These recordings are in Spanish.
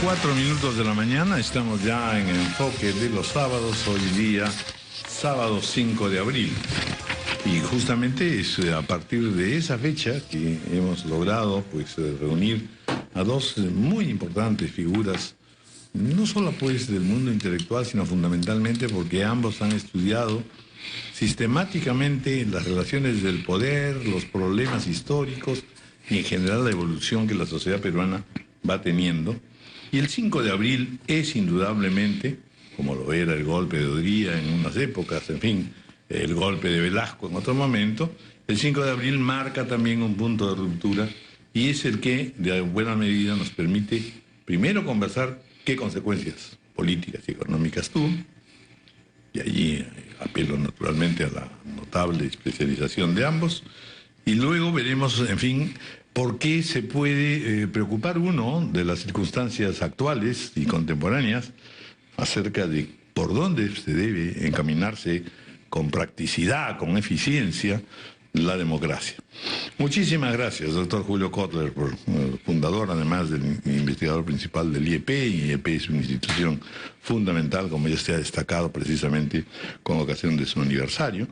4 minutos de la mañana, estamos ya en el enfoque de los sábados, hoy día, sábado 5 de abril. Y justamente es a partir de esa fecha que hemos logrado reunir a dos muy importantes figuras, no solo pues del mundo intelectual, sino fundamentalmente porque ambos han estudiado sistemáticamente las relaciones del poder, los problemas históricos y en general la evolución que la sociedad peruana va teniendo. Y el 5 de abril es indudablemente, como lo era el golpe de Odría en unas épocas, en fin, el golpe de Velasco en otro momento, el 5 de abril marca también un punto de ruptura y es el que, de buena medida, nos permite primero conversar qué consecuencias políticas y económicas tuvo, y allí apelo naturalmente a la notable especialización de ambos, y luego veremos, en fin, por qué se puede preocupar uno de las circunstancias actuales y contemporáneas acerca de por dónde se debe encaminarse con practicidad, con eficiencia, la democracia. Muchísimas gracias, doctor Julio Kotler, fundador, además del investigador principal del IEP, y IEP es una institución fundamental, como ya se ha destacado precisamente con ocasión de su aniversario,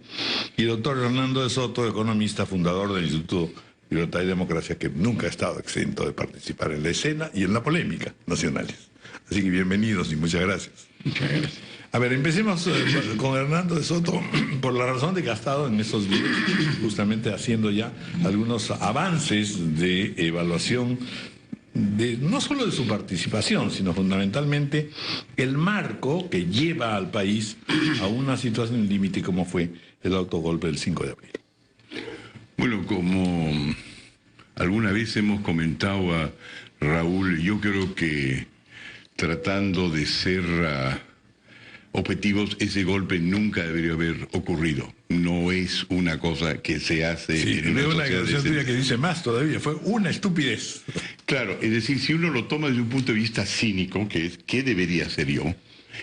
y doctor Hernando de Soto, economista, fundador del Instituto Libertad y Democracia, que nunca ha estado exento de participar en la escena y en la polémica nacionales. Así que bienvenidos y muchas gracias. Muchas gracias. A ver, empecemos con Hernando de Soto, por la razón de que ha estado en esos días justamente haciendo ya algunos avances de evaluación, no solo de su participación, sino fundamentalmente el marco que lleva al país a una situación límite como fue el autogolpe del 5 de abril. Bueno, como alguna vez hemos comentado a Raúl, yo creo que tratando de ser objetivos, ese golpe nunca debería haber ocurrido. No es una cosa que se hace... Sí, veo una declaración tuya que dice más todavía, fue una estupidez. Claro, es decir, si uno lo toma desde un punto de vista cínico, que es ¿qué debería hacer yo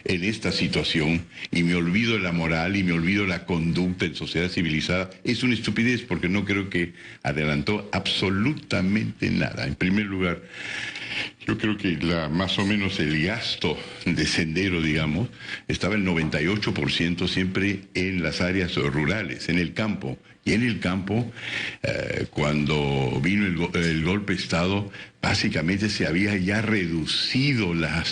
en esta situación? Y me olvido de la moral y me olvido de la conducta en sociedad civilizada, es una estupidez porque no creo que adelantó absolutamente nada. En primer lugar, yo creo que más o menos el gasto de Sendero, digamos, estaba el 98% siempre en las áreas rurales, en el campo. Y en el campo, cuando vino el golpe de Estado, básicamente se había ya reducido la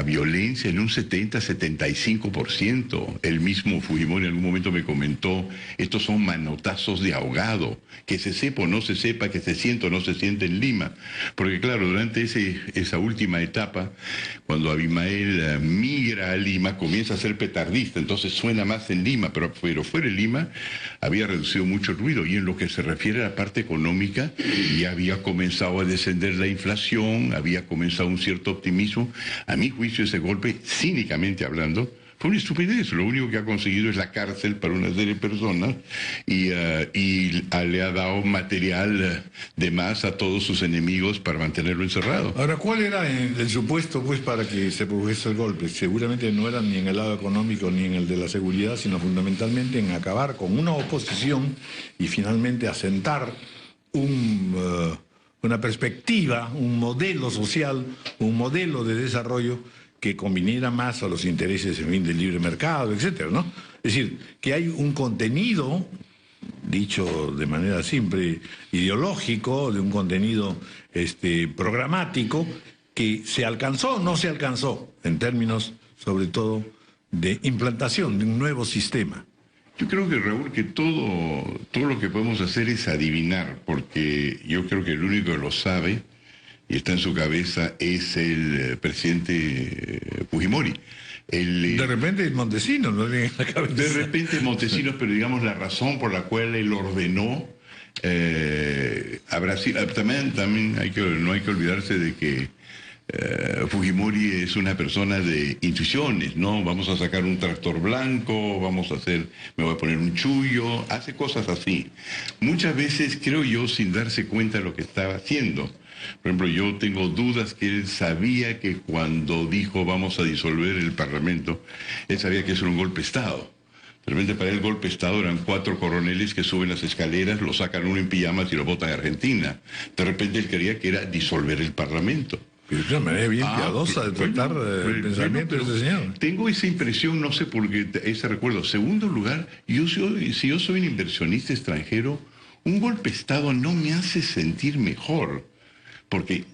violencia en un 70-75%. El mismo Fujimori en algún momento me comentó, estos son manotazos de ahogado, que se sepa o no se sepa, que se siente o no se siente en Lima. Porque claro, durante esa última etapa, cuando Abimael migra a Lima, comienza a ser petardista, entonces suena más en Lima, pero fuera de Lima había reducido mucho el ruido. Y en lo que se refiere a la parte económica, ya había comenzado a descender la inflación, había comenzado un cierto optimismo. A mi juicio, ese golpe, cínicamente hablando, fue una estupidez. Lo único que ha conseguido es la cárcel para una serie de personas y le ha dado material de más a todos sus enemigos para mantenerlo encerrado. Ahora, ¿cuál era el supuesto para que se produjese el golpe? Seguramente no era ni en el lado económico ni en el de la seguridad, sino fundamentalmente en acabar con una oposición y finalmente asentar una perspectiva, un modelo social, un modelo de desarrollo que conviniera más a los intereses, en fin, del libre mercado, etcétera, ¿no? Es decir, que hay un contenido, dicho de manera simple, ideológico, de un contenido programático, que se alcanzó o no se alcanzó, en términos, sobre todo, de implantación de un nuevo sistema. Yo creo que, Raúl, que todo lo que podemos hacer es adivinar, porque yo creo que el único que lo sabe y está en su cabeza es el presidente Fujimori. De repente Montesinos no tiene en la cabeza. De repente Montesinos, pero digamos la razón por la cual él ordenó a Brasil. También no hay que olvidarse de que Fujimori es una persona de intuiciones, ¿no? Vamos a sacar un tractor blanco, me voy a poner un chullo, hace cosas así. Muchas veces, creo yo, sin darse cuenta de lo que estaba haciendo. Por ejemplo, yo tengo dudas que él sabía que cuando dijo vamos a disolver el Parlamento, él sabía que eso era un golpe de Estado. De repente para él golpe de Estado eran 4 coroneles que suben las escaleras, lo sacan uno en pijamas y lo botan a Argentina. De repente él creía que era disolver el Parlamento. Pero es una manera bien piadosa de tratar el pensamiento de ese señor. Tengo esa impresión, no sé por qué, ese recuerdo. Segundo lugar, si yo soy un inversionista extranjero, un golpe de Estado no me hace sentir mejor, porque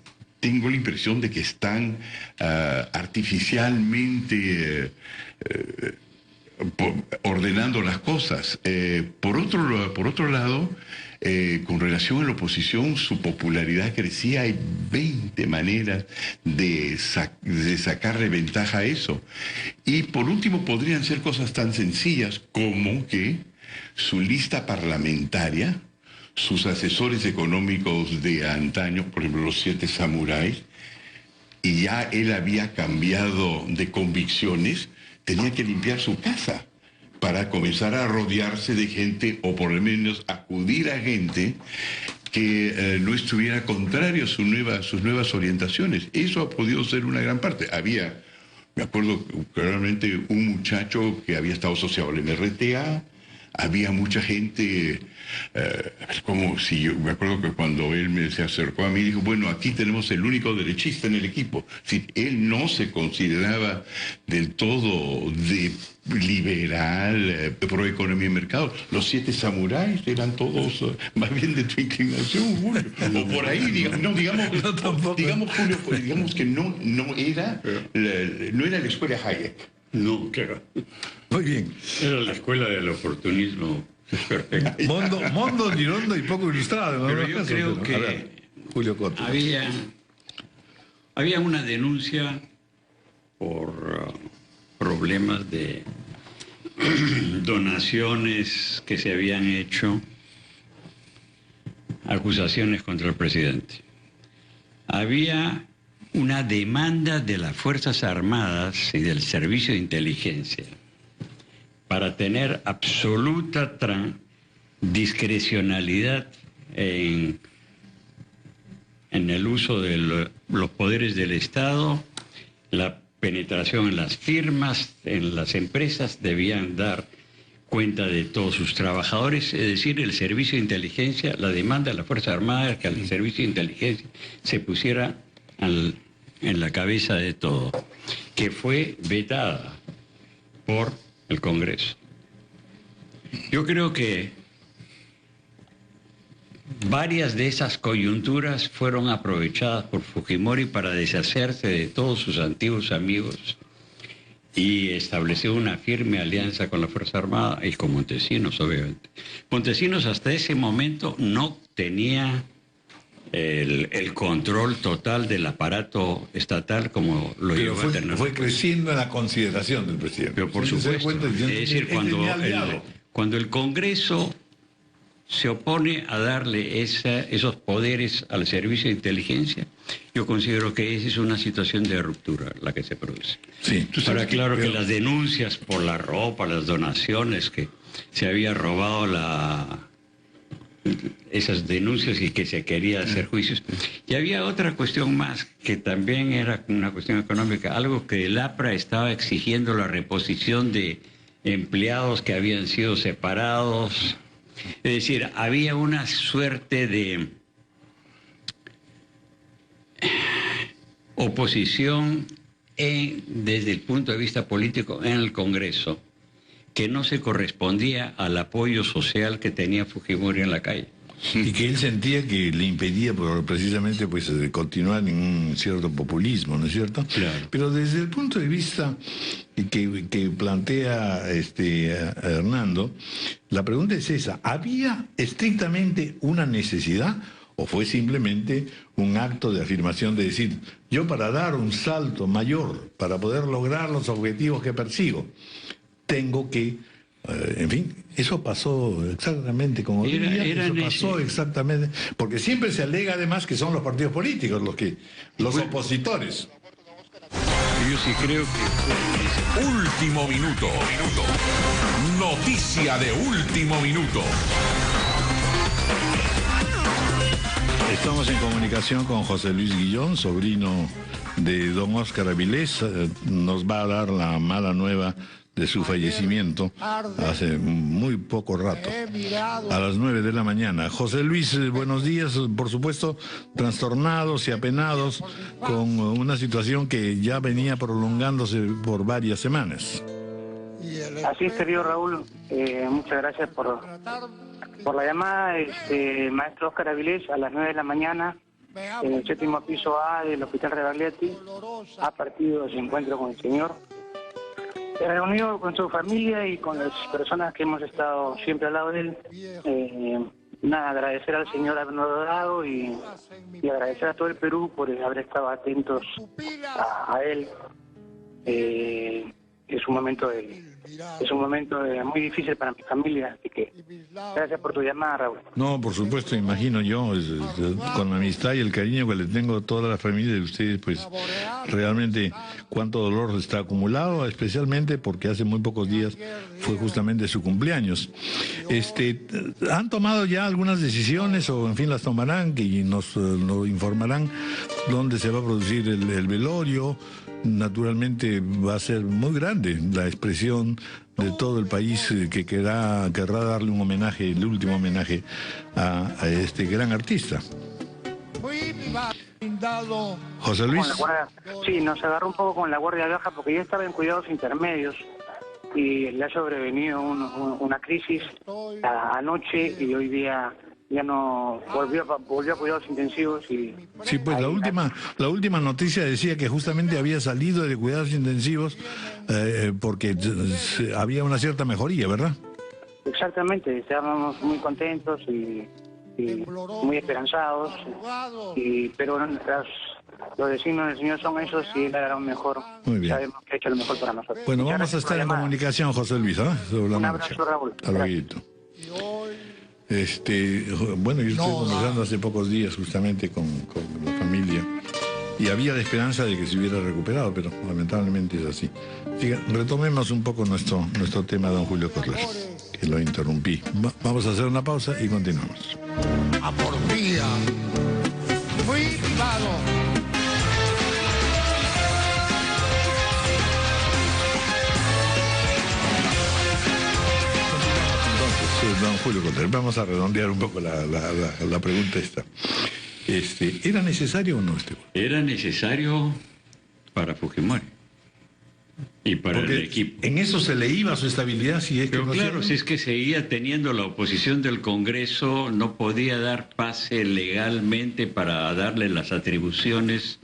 tengo la impresión de que están artificialmente ordenando las cosas. Por otro lado, con relación a la oposición, su popularidad crecía. Hay 20 maneras de sacarle ventaja a eso. Y por último, podrían ser cosas tan sencillas como que su lista parlamentaria, sus asesores económicos de antaño, por ejemplo, los 7 samuráis, y ya él había cambiado de convicciones, tenía que limpiar su casa para comenzar a rodearse de gente, o por lo menos acudir a gente que no estuviera contrario a sus nuevas orientaciones. Eso ha podido ser una gran parte. Me acuerdo claramente, un muchacho que había estado asociado al MRTA. Había mucha gente, me acuerdo que cuando él se acercó a mí, dijo, bueno, aquí tenemos el único derechista en el equipo. Si él no se consideraba del todo liberal, pro economía y mercado. Los 7 samuráis eran todos más bien de tu inclinación, Julio. O por ahí, digamos, Julio, digamos que no era la escuela Hayek. No, claro. Muy bien. Era la escuela del oportunismo perfecto. Mondo, Girondo y poco ilustrado. ¿No? Pero yo creo que ver, Julio Cotto. había una denuncia por problemas de donaciones que se habían hecho, acusaciones contra el presidente. Había una demanda de las Fuerzas Armadas y del Servicio de Inteligencia para tener absoluta discrecionalidad en el uso de los poderes del Estado, la penetración en las firmas, en las empresas, debían dar cuenta de todos sus trabajadores, es decir, el Servicio de Inteligencia, la demanda de las Fuerzas Armadas que al Servicio de Inteligencia se pusiera en la cabeza de todo, que fue vetada por el Congreso. Yo creo que varias de esas coyunturas fueron aprovechadas por Fujimori para deshacerse de todos sus antiguos amigos y estableció una firme alianza con la Fuerza Armada y con Montesinos, obviamente. Montesinos hasta ese momento no tenía el control total del aparato estatal como lo llevó a tener. Fue creciendo en la consideración del presidente. Pero por supuesto, es decir, cuando el Congreso se opone a darle esos poderes al Servicio de Inteligencia, yo considero que esa es una situación de ruptura la que se produce. Sí, ahora, claro que las denuncias por la ropa, las donaciones, que se había robado esas denuncias y que se quería hacer juicios. Y había otra cuestión más, que también era una cuestión económica, algo que el APRA estaba exigiendo, la reposición de empleados que habían sido separados. Es decir, había una suerte de oposición desde el punto de vista político en el Congreso, que no se correspondía al apoyo social que tenía Fujimori en la calle. Y que él sentía que le impedía precisamente pues continuar en un cierto populismo, ¿no es cierto? Claro. Pero desde el punto de vista que plantea Hernando, la pregunta es esa: ¿había estrictamente una necesidad o fue simplemente un acto de afirmación de decir, yo para dar un salto mayor, para poder lograr los objetivos que persigo, tengo que, en fin, eso pasó exactamente como eso pasó exactamente, porque siempre se alega además que son los partidos políticos los opositores. Yo sí creo que Último minuto. Noticia de último minuto. Estamos en comunicación con José Luis Guillón, sobrino de don Óscar Avilés. Nos va a dar la mala nueva de su fallecimiento hace muy poco rato, a las 9 de la mañana. José Luis, buenos días. Por supuesto, trastornados y apenados con una situación que ya venía prolongándose por varias semanas. Así es, querido Raúl. Muchas gracias por la llamada. Maestro Óscar Avilés, a las 9 de la mañana, en el 7º piso A del Hospital Rebagliati, ha partido de su encuentro con el Señor. Reunido con su familia y con las personas que hemos estado siempre al lado de él. Agradecer al Señor habernos dado y agradecer a todo el Perú por haber estado atentos a él. Es un momento muy difícil para mi familia, así que gracias por tu llamada, Raúl. No, por supuesto, imagino yo, con la amistad y el cariño que le tengo a toda la familia de ustedes, pues realmente cuánto dolor está acumulado, especialmente porque hace muy pocos días fue justamente su cumpleaños. ¿Han tomado ya algunas decisiones o en fin las tomarán y nos lo informarán dónde se va a producir el velorio? Naturalmente va a ser muy grande la expresión de todo el país que querrá darle un homenaje, el último homenaje a este gran artista. José Luis. Sí, nos agarró un poco con la guardia baja porque ya estaba en cuidados intermedios y le ha sobrevenido una crisis anoche y hoy día ya no volvió a cuidados intensivos y sí, pues la última noticia decía que justamente había salido de cuidados intensivos porque había una cierta mejoría, ¿verdad? Exactamente, estábamos muy contentos y muy esperanzados, pero los designios del Señor son esos y él hará un mejor. Muy bien. Sabemos que ha hecho lo mejor para nosotros. Bueno, Muchas vamos a estar en comunicación, José Luis, Un abrazo, Raúl. Hasta luego. Bueno, yo estoy conversando hace pocos días justamente con la familia y había la esperanza de que se hubiera recuperado, pero lamentablemente es así. Retomemos un poco nuestro tema, don Julio Corral, que lo interrumpí. Vamos a hacer una pausa y continuamos. A por día fui privado. Don Julio Corral, vamos a redondear un poco la pregunta esta. ¿Era necesario o no este golpe? Era necesario para Fujimori y para porque el equipo. En eso se le iba su estabilidad, si es que Pero no claro, si es que seguía teniendo la oposición del Congreso, no podía dar pase legalmente para darle las atribuciones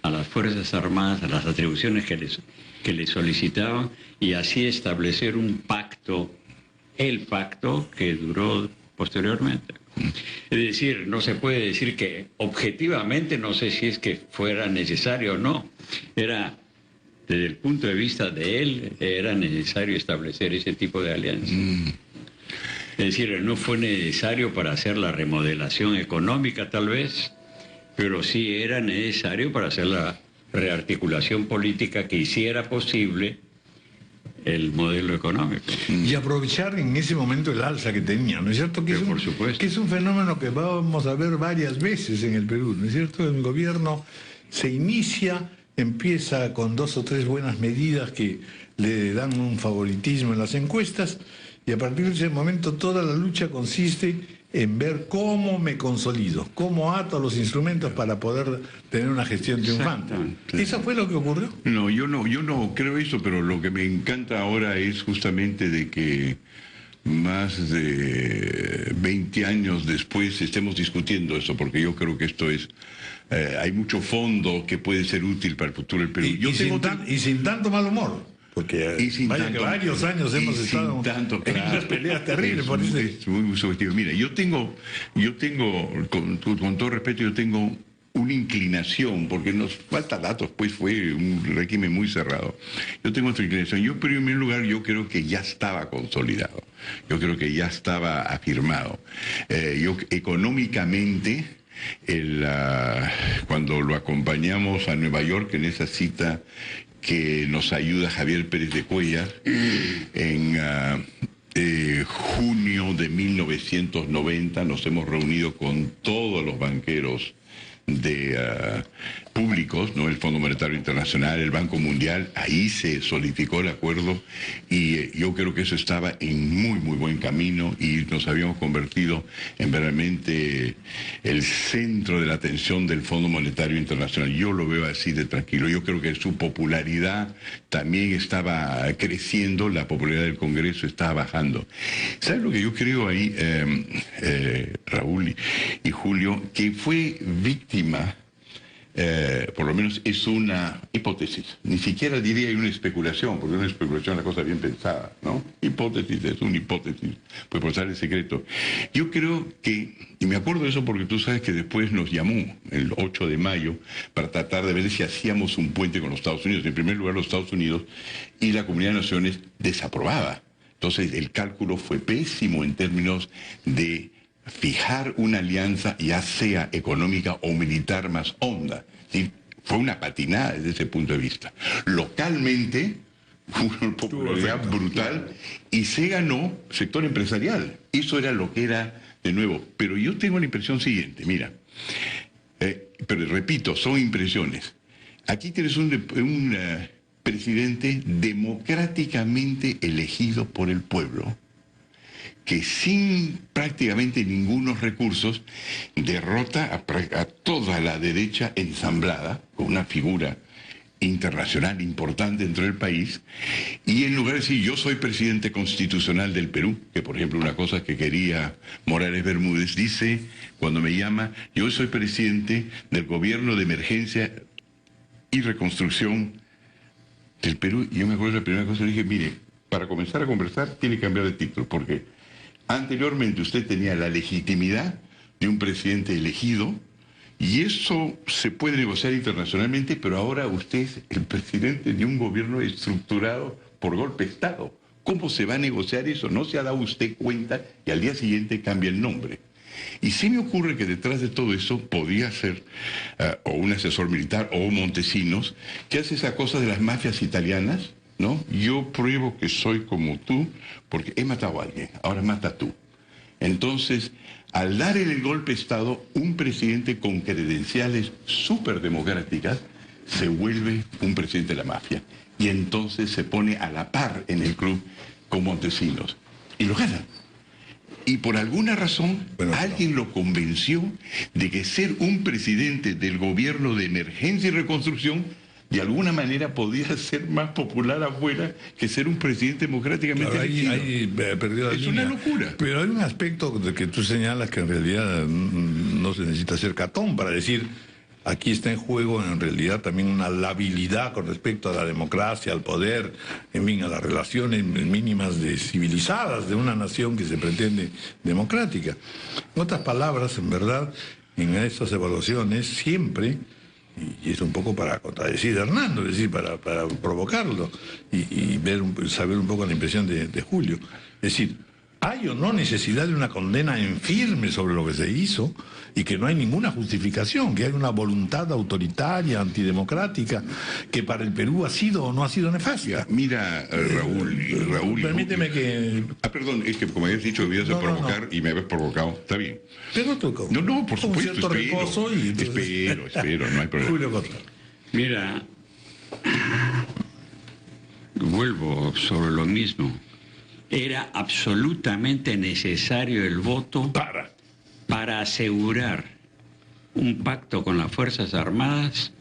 a las Fuerzas Armadas, a las atribuciones que le solicitaban, y así establecer un pacto, el pacto que duró posteriormente. Es decir, no se puede decir que objetivamente, no sé si es que fuera necesario o no, era, desde el punto de vista de él, era necesario establecer ese tipo de alianza. Es decir, no fue necesario para hacer la remodelación económica tal vez, pero sí era necesario para hacer la rearticulación política que hiciera posible el modelo económico. Y aprovechar en ese momento el alza que tenía, ¿no es cierto? Por supuesto. Que es un fenómeno que vamos a ver varias veces en el Perú, ¿no es cierto? El gobierno se inicia, empieza con 2 o 3 buenas medidas que le dan un favoritismo en las encuestas, y a partir de ese momento toda la lucha consiste en ver cómo me consolido, cómo ato los instrumentos para poder tener una gestión triunfante. ¿Eso fue lo que ocurrió? No, yo no creo eso, pero lo que me encanta ahora es justamente de que más de 20 años después estemos discutiendo eso, porque yo creo que esto es... hay mucho fondo que puede ser útil para el futuro del Perú. Y sin tanto mal humor. Porque que varios años hemos estado en unas peleas terribles por eso. Es muy subjetivo. Mira, yo tengo, con todo respeto, yo tengo una inclinación, porque nos falta datos, pues fue un régimen muy cerrado. Yo tengo otra inclinación. Yo, en primer lugar, yo creo que ya estaba consolidado. Yo creo que ya estaba afirmado. Económicamente, cuando lo acompañamos a Nueva York en esa cita que nos ayuda Javier Pérez de Cuellar en junio de 1990, nos hemos reunido con todos los banqueros públicos, ¿no? El Fondo Monetario Internacional, el Banco Mundial, ahí se solidificó el acuerdo y yo creo que eso estaba en muy, muy buen camino y nos habíamos convertido en realmente el centro de la atención del Fondo Monetario Internacional. Yo lo veo así de tranquilo. Yo creo que su popularidad también estaba creciendo, la popularidad del Congreso estaba bajando. ¿Sabes lo que yo creo ahí, Raúl y Julio? Que fue víctima, por lo menos es una hipótesis, ni siquiera diría una especulación, porque una especulación es una cosa bien pensada, ¿no? Hipótesis es una hipótesis, pues por saber el secreto. Yo creo que, y me acuerdo de eso porque tú sabes que después nos llamó el 8 de mayo para tratar de ver si hacíamos un puente con los Estados Unidos. En primer lugar los Estados Unidos y la Comunidad de Naciones desaprobaba. Entonces el cálculo fue pésimo en términos de fijar una alianza, ya sea económica o militar, más honda. ¿Sí? Fue una patinada desde ese punto de vista. Localmente, una popularidad brutal y se ganó sector empresarial. Eso era lo que era de nuevo. Pero yo tengo la impresión siguiente, mira, pero repito, son impresiones. Aquí tienes un presidente democráticamente elegido por el pueblo, que sin prácticamente ningunos recursos derrota a toda la derecha ensamblada, con una figura internacional importante dentro del país, y en lugar de decir yo soy presidente constitucional del Perú, que por ejemplo una cosa que quería Morales Bermúdez, dice cuando me llama, yo soy presidente del gobierno de emergencia y reconstrucción del Perú, y yo me acuerdo de la primera cosa, le dije, mire, para comenzar a conversar tiene que cambiar de título, porque anteriormente usted tenía la legitimidad de un presidente elegido y eso se puede negociar internacionalmente, pero ahora usted es el presidente de un gobierno estructurado por golpe de Estado. ¿Cómo se va a negociar eso? No se ha dado usted cuenta y al día siguiente cambia el nombre. Y sí me ocurre que detrás de todo eso podía ser o un asesor militar o Montesinos, que hace esa cosa de las mafias italianas, ¿no? Yo pruebo que soy como tú porque he matado a alguien, ahora mata tú. Entonces, al dar el golpe de Estado, un presidente con credenciales súper democráticas se vuelve un presidente de la mafia. Y entonces se pone a la par en el club con Montesinos. Y lo gana. Y por alguna razón, alguien lo convenció de que ser un presidente del gobierno de emergencia y reconstrucción de alguna manera podía ser más popular afuera que ser un presidente democráticamente elegido. Ahí perdió la línea. Es una locura. Pero hay un aspecto de que tú señalas que en realidad no se necesita ser Catón para decir, aquí está en juego en realidad también una labilidad con respecto a la democracia, al poder, en fin, a las relaciones mínimas civilizadas de una nación que se pretende democrática. En otras palabras, en verdad, en estas evaluaciones siempre, y es un poco para contradecir a Hernando, es decir, para provocarlo y saber un poco la impresión de Julio. Es decir, ¿hay o no necesidad de una condena en firme sobre lo que se hizo y que no hay ninguna justificación, que hay una voluntad autoritaria, antidemocrática, que para el Perú ha sido o no ha sido nefasta? Mira, Raúl... Permíteme que... perdón, es que como habías dicho, debías de provocar y me habías provocado. Está bien. Pero tú, No, por supuesto, cierto reposo y entonces... Espero, no hay problema. Julio Costa. Mira, vuelvo sobre lo mismo. Era absolutamente necesario el voto para asegurar un pacto con las Fuerzas Armadas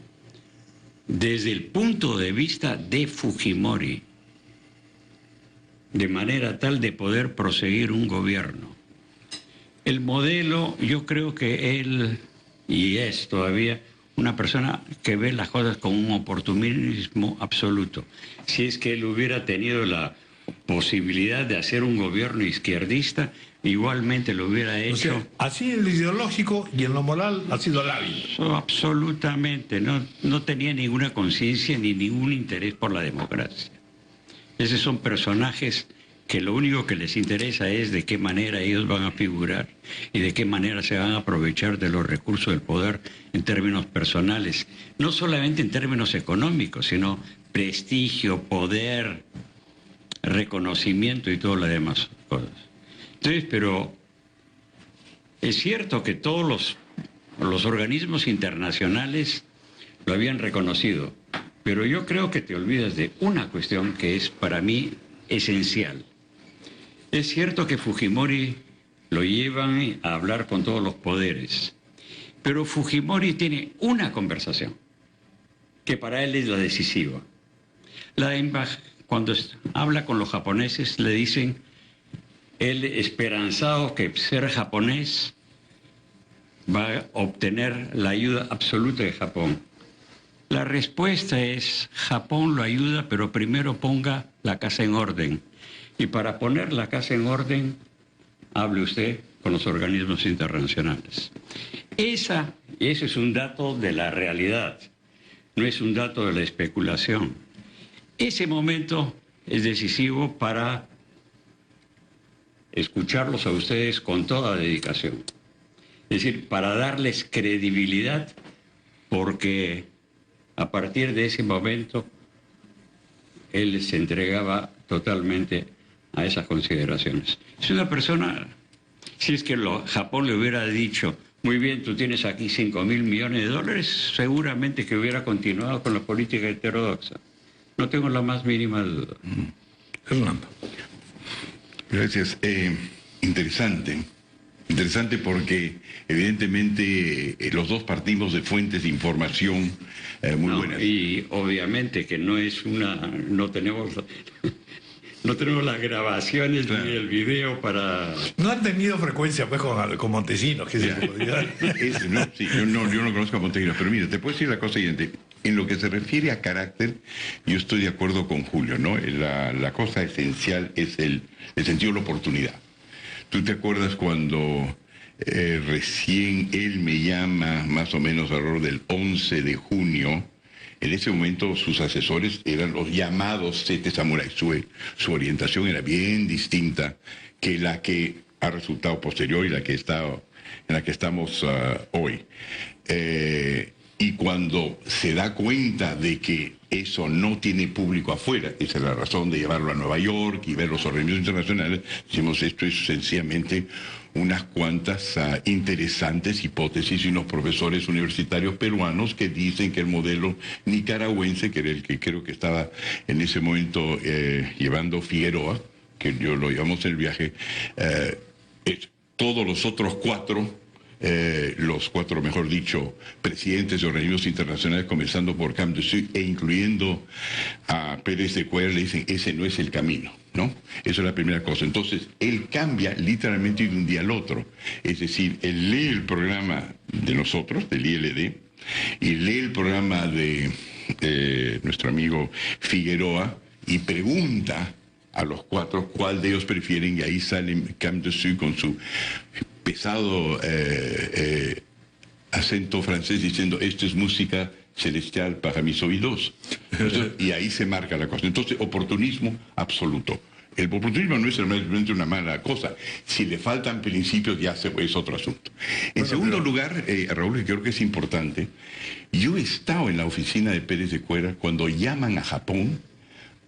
desde el punto de vista de Fujimori, de manera tal de poder proseguir un gobierno. El modelo, yo creo que él, y es todavía una persona que ve las cosas con un oportunismo absoluto. Si es que él hubiera tenido la posibilidad de hacer un gobierno izquierdista, igualmente lo hubiera hecho. O sea, así en lo ideológico y en lo moral ha sido lábil. Absolutamente, no tenía ninguna conciencia ni ningún interés por la democracia. Esos son personajes que lo único que les interesa es de qué manera ellos van a figurar y de qué manera se van a aprovechar de los recursos del poder en términos personales, no solamente en términos económicos, sino prestigio, poder, reconocimiento y todas las demás cosas. Entonces, pero es cierto que todos los los organismos internacionales lo habían reconocido, pero yo creo que te olvidas de una cuestión que es para mí esencial. Es cierto que Fujimori lo llevan a hablar con todos los poderes, pero Fujimori tiene una conversación que para él es la decisiva. Cuando habla con los japoneses le dicen, él esperanzado que ser japonés va a obtener la ayuda absoluta de Japón. La respuesta es, Japón lo ayuda, pero primero ponga la casa en orden. Y para poner la casa en orden, hable usted con los organismos internacionales. Ese es un dato de la realidad, no es un dato de la especulación. Ese momento es decisivo para escucharlos a ustedes con toda dedicación. Es decir, para darles credibilidad, porque a partir de ese momento él se entregaba totalmente a esas consideraciones. Es una persona, si es que Japón le hubiera dicho, muy bien, tú tienes aquí 5.000 millones de dólares, seguramente que hubiera continuado con la política heterodoxa. No tengo la más mínima duda. Fernando. Gracias. Interesante porque evidentemente los dos partimos de fuentes de información muy buenas. Y obviamente que no tenemos las grabaciones, claro, ni el video para... No han tenido frecuencia pues con Montesinos, que se podría... Sí, yo no conozco a Montesinos, pero mira, te puedo decir la cosa siguiente. En lo que se refiere a carácter, yo estoy de acuerdo con Julio, ¿no? La cosa esencial es el sentido de la oportunidad. ¿Tú te acuerdas cuando recién él me llama, más o menos alrededor del 11 de junio? En ese momento sus asesores eran los llamados Sete Samurai. Su orientación era bien distinta que la que ha resultado posterior y en la que estamos hoy. Y cuando se da cuenta de que eso no tiene público afuera, esa es la razón de llevarlo a Nueva York y ver los organismos internacionales, decimos esto es sencillamente unas cuantas interesantes hipótesis y unos profesores universitarios peruanos que dicen que el modelo nicaragüense, que era el que creo que estaba en ese momento llevando Figueroa, que yo lo llevamos en el viaje, todos los otros cuatro, mejor dicho, presidentes de organismos internacionales, comenzando por Camp de Sud e incluyendo a Pérez de Cuellar, le dicen, ese no es el camino, ¿no? Eso es la primera cosa. Entonces, él cambia literalmente de un día al otro. Es decir, él lee el programa de nosotros, del ILD, y lee el programa de nuestro amigo Figueroa, y pregunta a los cuatro cuál de ellos prefieren, y ahí sale Camp de Sud con su pesado acento francés diciendo, esto es música celestial para mis oídos. Entonces, y ahí se marca la cosa. Entonces, oportunismo absoluto. El oportunismo no es realmente una mala cosa. Si le faltan principios, ya es otro asunto. En segundo lugar, Raúl, que creo que es importante, yo he estado en la oficina de Pérez de Cuellar cuando llaman a Japón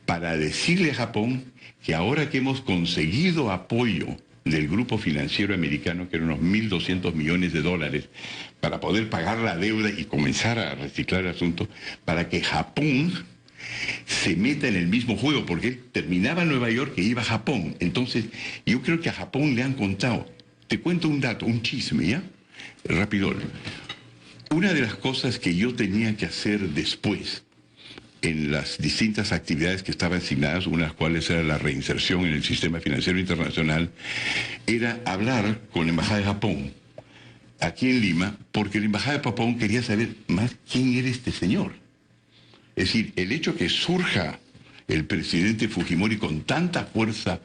para decirle a Japón que ahora que hemos conseguido apoyo del grupo financiero americano, que eran unos 1.200 millones de dólares, para poder pagar la deuda y comenzar a reciclar el asunto, para que Japón se meta en el mismo juego, porque él terminaba en Nueva York e iba a Japón. Entonces, yo creo que a Japón le han contado. Te cuento un dato, un chisme, ¿ya? Rápido. Una de las cosas que yo tenía que hacer después, en las distintas actividades que estaban asignadas, una de las cuales era la reinserción en el sistema financiero internacional, era hablar con la Embajada de Japón, aquí en Lima, porque la Embajada de Japón quería saber más quién era este señor. Es decir, el hecho que surja el presidente Fujimori con tanta fuerza,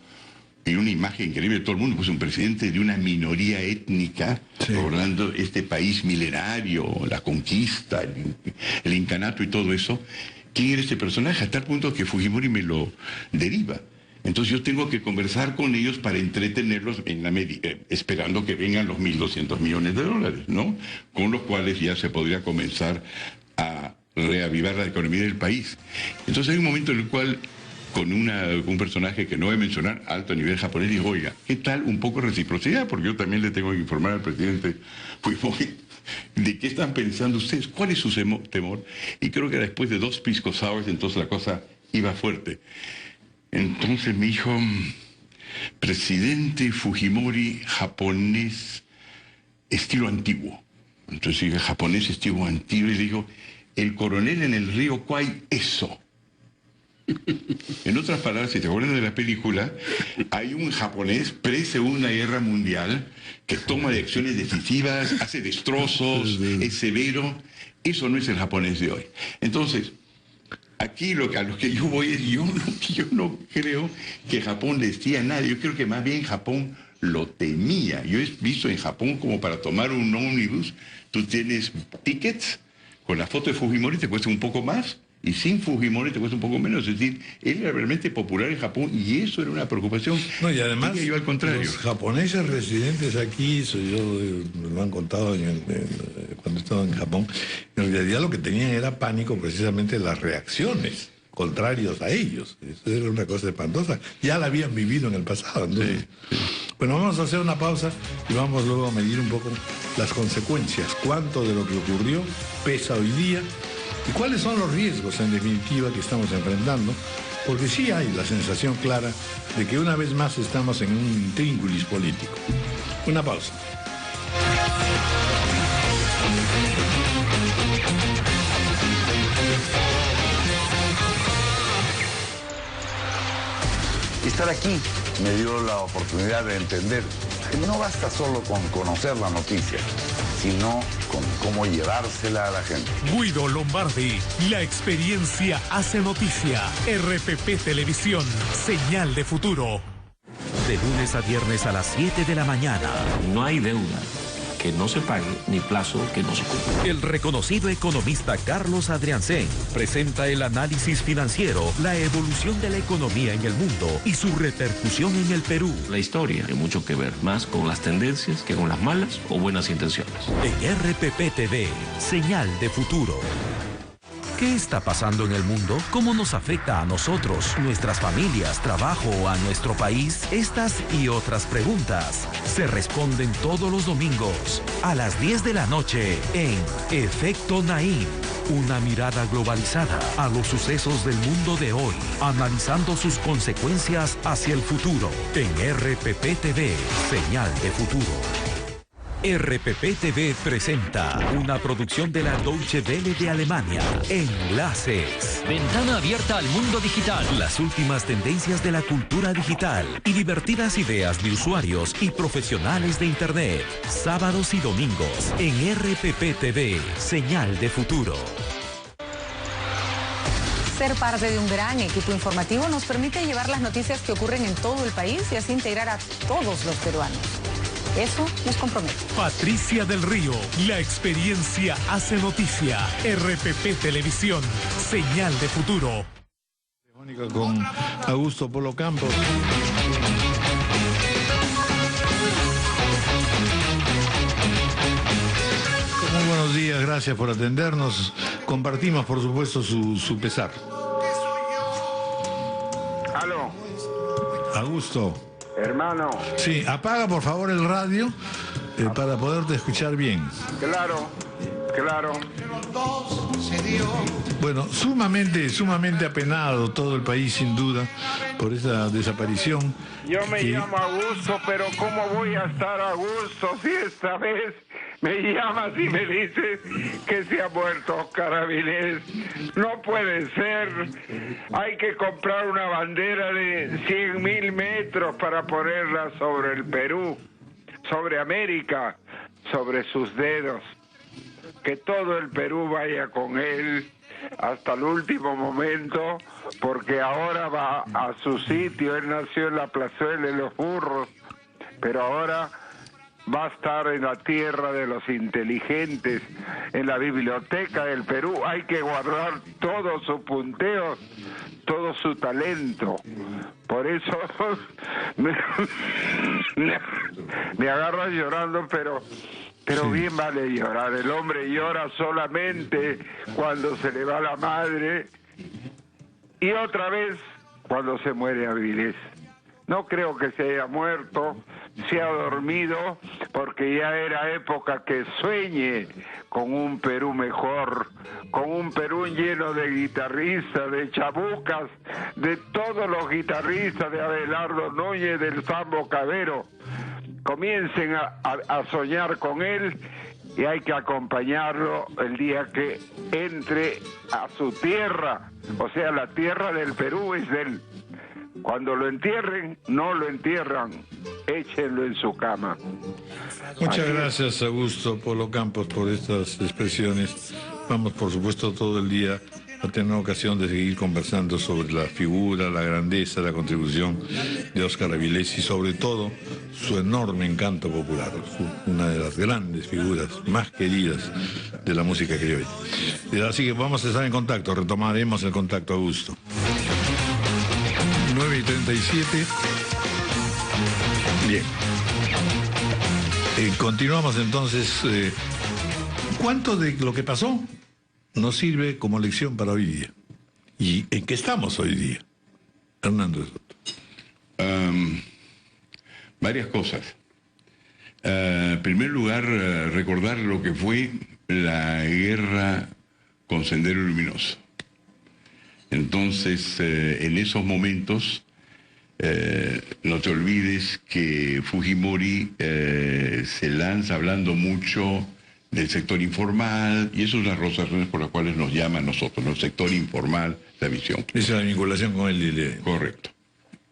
en una imagen increíble de todo el mundo, pues un presidente de una minoría étnica, sí, gobernando este país milenario, la conquista, el incanato y todo eso. ¿Quién era este personaje? A tal punto que Fujimori me lo deriva. Entonces yo tengo que conversar con ellos para entretenerlos esperando que vengan los 1.200 millones de dólares, ¿no? Con los cuales ya se podría comenzar a reavivar la economía del país. Entonces hay un momento en el cual, con un personaje que no voy a mencionar, alto nivel japonés, dijo, oiga, ¿qué tal un poco de reciprocidad? Porque yo también le tengo que informar al presidente Fujimori ¿De qué están pensando ustedes? ¿Cuál es su temor? Y creo que después de 2 pisco sours, entonces la cosa iba fuerte. Entonces me dijo, presidente Fujimori japonés estilo antiguo. Entonces dije, japonés estilo antiguo, y dijo, el coronel en el río Kwai, eso. En otras palabras, si te acuerdas de la película, hay un japonés pre-Segunda Guerra Mundial que toma acciones decisivas, hace destrozos, es severo. Eso no es el japonés de hoy. Entonces, aquí a lo que yo voy es, yo no creo que Japón le decía a nadie. Yo creo que más bien Japón lo temía. Yo he visto en Japón como para tomar un ómnibus, tú tienes tickets, con la foto de Fujimori te cuesta un poco más, y sin Fujimori te cuesta un poco menos. Es decir, él era realmente popular en Japón y eso era una preocupación. No, y además, yo al contrario. Los japoneses residentes aquí, me lo han contado cuando estaba en Japón, en realidad lo que tenían era pánico precisamente de las reacciones contrarios a ellos. Eso era una cosa espantosa. Ya la habían vivido en el pasado. Entonces, sí. Bueno, vamos a hacer una pausa y vamos luego a medir un poco las consecuencias. Cuánto de lo que ocurrió pesa hoy día y cuáles son los riesgos, en definitiva, que estamos enfrentando. Porque sí hay la sensación clara de que una vez más estamos en un intríngulis político. Una pausa. Estar aquí me dio la oportunidad de entender que no basta solo con conocer la noticia, sino con cómo llevársela a la gente. Guido Lombardi, la experiencia hace noticia. RPP Televisión, señal de futuro. De lunes a viernes a las 7 de la mañana. No hay deuda que no se pague ni plazo que no se cumpla. El reconocido economista Carlos Adriancén presenta el análisis financiero, la evolución de la economía en el mundo y su repercusión en el Perú. La historia tiene mucho que ver más con las tendencias que con las malas o buenas intenciones. En RPP TV, señal de futuro. ¿Qué está pasando en el mundo? ¿Cómo nos afecta a nosotros, nuestras familias, trabajo o a nuestro país? Estas y otras preguntas se responden todos los domingos a las 10 de la noche en Efecto Naim. Una mirada globalizada a los sucesos del mundo de hoy, analizando sus consecuencias hacia el futuro. En RPP TV, señal de futuro. RPP TV presenta una producción de la Deutsche Welle de Alemania. Enlaces. Ventana abierta al mundo digital. Las últimas tendencias de la cultura digital y divertidas ideas de usuarios y profesionales de Internet. Sábados y domingos en RPP TV, señal de futuro. Ser parte de un gran equipo informativo nos permite llevar las noticias que ocurren en todo el país y así integrar a todos los peruanos. Eso nos compromete. Patricia del Río, la experiencia hace noticia. RPP Televisión, señal de futuro. Con Augusto Polo Campos. Muy buenos días, gracias por atendernos. Compartimos, por supuesto, su pesar. Aló. Augusto. Hermano. Sí, apaga por favor el radio para poderte escuchar bien. Claro, claro. Bueno, sumamente apenado todo el país, sin duda, por esa desaparición. Yo me llamo Augusto, pero ¿cómo voy a estar a gusto si esta vez me llamas y me dices que se ha muerto Oscar Avilés? No puede ser. Hay que comprar una bandera de 100.000 metros para ponerla sobre el Perú, sobre América, sobre sus dedos. Que todo el Perú vaya con él hasta el último momento, porque ahora va a su sitio. Él nació en la plazuela de los burros, pero ahora va a estar en la tierra de los inteligentes, en la biblioteca del Perú. Hay que guardar todo su punteo, todo su talento. Por eso me agarras llorando, pero sí. Bien vale llorar. El hombre llora solamente cuando se le va la madre y otra vez cuando se muere Avilés. No creo que se haya muerto, se ha dormido, porque ya era época que sueñe con un Perú mejor, con un Perú lleno de guitarristas, de chabucas, de todos los guitarristas, de Abelardo Núñez, del Sambo Cabero. Comiencen a soñar con él y hay que acompañarlo el día que entre a su tierra, o sea, la tierra del Perú es de él. Cuando lo entierren, no lo entierran, échenlo en su cama. Muchas gracias, Augusto Polo Campos, por estas expresiones. Vamos, por supuesto, todo el día a tener ocasión de seguir conversando sobre la figura, la grandeza, la contribución de Óscar Avilés y sobre todo su enorme encanto popular, una de las grandes figuras más queridas de la música criolla. Así que vamos a estar en contacto, retomaremos el contacto, Augusto. 9:37. Bien. Continuamos entonces. ¿Cuánto de lo que pasó nos sirve como lección para hoy día? ¿Y en qué estamos hoy día? Hernando de Soto. Varias cosas. En primer lugar, recordar lo que fue la guerra con Sendero Luminoso. Entonces, en esos momentos, no te olvides que Fujimori se lanza hablando mucho del sector informal, y eso es una de las razones por las cuales nos llama a nosotros, ¿no? El sector informal, la visión. Esa es la vinculación con el Correcto.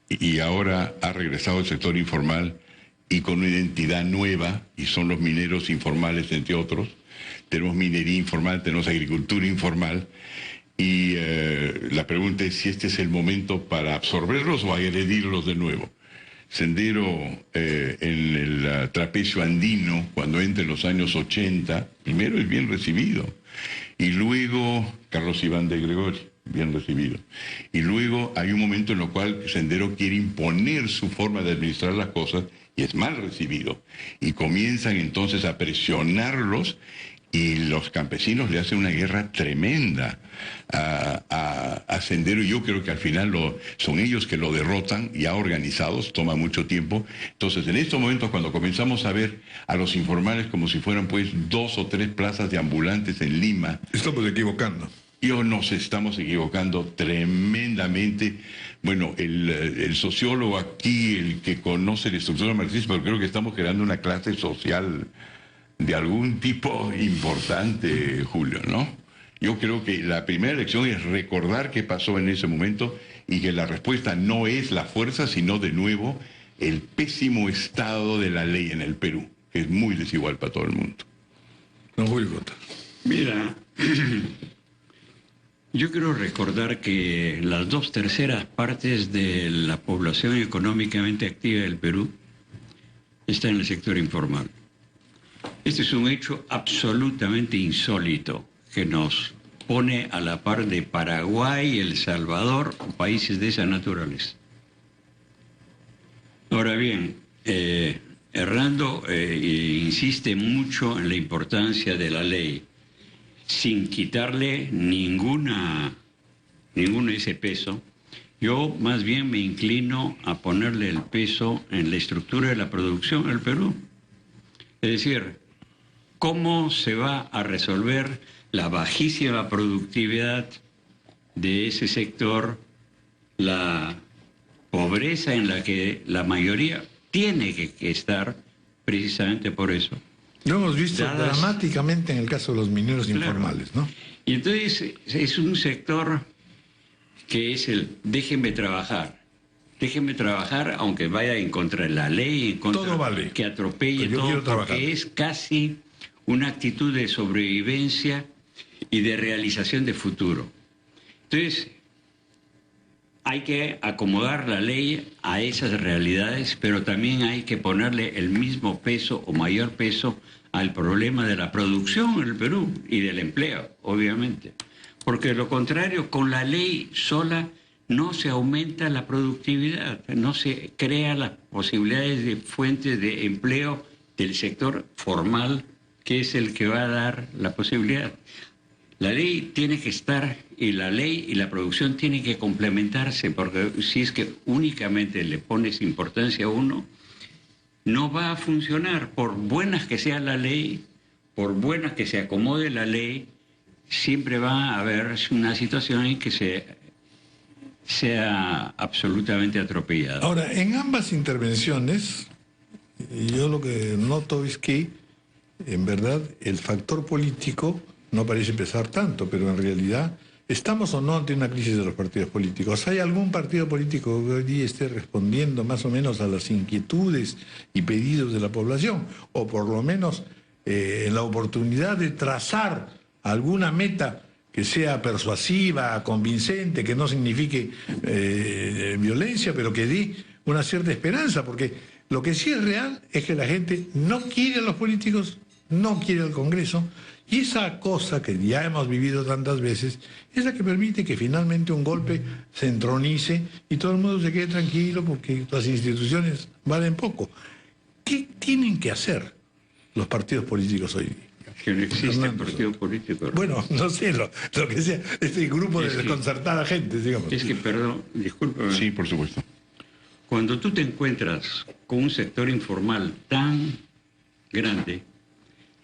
Y ahora ha regresado el sector informal y con una identidad nueva, y son los mineros informales, entre otros. Tenemos minería informal, tenemos agricultura informal. Y la pregunta es si este es el momento para absorberlos o agredirlos de nuevo. Sendero en el trapecio andino, cuando entra en los años 80, primero es bien recibido. Y luego, Carlos Iván de Gregorio, bien recibido. Y luego hay un momento en el cual Sendero quiere imponer su forma de administrar las cosas y es mal recibido. Y comienzan entonces a presionarlos. Y los campesinos le hacen una guerra tremenda a Sendero, y yo creo que al final son ellos que lo derrotan, ya organizados, toma mucho tiempo. Entonces, en estos momentos, cuando comenzamos a ver a los informales como si fueran pues 2 o 3 plazas de ambulantes en Lima... Estamos equivocando. Nos estamos equivocando tremendamente. Bueno, el sociólogo aquí, el que conoce la estructura marxista, pero creo que estamos creando una clase social de algún tipo importante, Julio, ¿no? Yo creo que la primera lección es recordar qué pasó en ese momento y que la respuesta no es la fuerza, sino de nuevo el pésimo estado de la ley en el Perú, que es muy desigual para todo el mundo. Don Julio Cota. Mira, yo quiero recordar que las 2/3 partes de la población económicamente activa del Perú está en el sector informal. Este es un hecho absolutamente insólito que nos pone a la par de Paraguay, El Salvador, países de esa naturaleza. Ahora bien, Hernando insiste mucho en la importancia de la ley, sin quitarle ninguno de ese peso. Yo más bien me inclino a ponerle el peso en la estructura de la producción en el Perú. Es decir, ¿cómo se va a resolver la bajísima productividad de ese sector, la pobreza en la que la mayoría tiene que estar precisamente por eso? Lo hemos visto dramáticamente en el caso de los mineros informales, ¿no? Y entonces es un sector que es el déjenme trabajar, aunque vaya en contra de la ley, en contra todo vale, que atropelle todo, porque es casi una actitud de sobrevivencia y de realización de futuro. Entonces, hay que acomodar la ley a esas realidades, pero también hay que ponerle el mismo peso o mayor peso al problema de la producción en el Perú y del empleo, obviamente. Porque de lo contrario, con la ley sola no se aumenta la productividad, no se crean las posibilidades de fuentes de empleo del sector formal, que es el que va a dar la posibilidad. La ley tiene que estar, y la ley y la producción tienen que complementarse, porque si es que únicamente le pones importancia a uno, no va a funcionar. Por buenas que sea la ley, por buenas que se acomode la ley, siempre va a haber una situación en que sea absolutamente atropellada. Ahora, en ambas intervenciones, yo lo que noto es que, en verdad, el factor político no parece pesar tanto, pero en realidad, ¿estamos o no ante una crisis de los partidos políticos? ¿Hay algún partido político que hoy día esté respondiendo más o menos a las inquietudes y pedidos de la población? O por lo menos en la oportunidad de trazar alguna meta que sea persuasiva, convincente, que no signifique violencia, pero que dé una cierta esperanza, porque lo que sí es real es que la gente no quiere a los políticos, no quiere al Congreso, y esa cosa que ya hemos vivido tantas veces es la que permite que finalmente un golpe se entronice y todo el mundo se quede tranquilo porque las instituciones valen poco. ¿Qué tienen que hacer los partidos políticos hoy día? Que no existe partido político. Bueno, no sé, lo que sea, este grupo de desconcertada gente, digamos. Es que, perdón, discúlpame. Sí, por supuesto. Cuando tú te encuentras con un sector informal tan grande,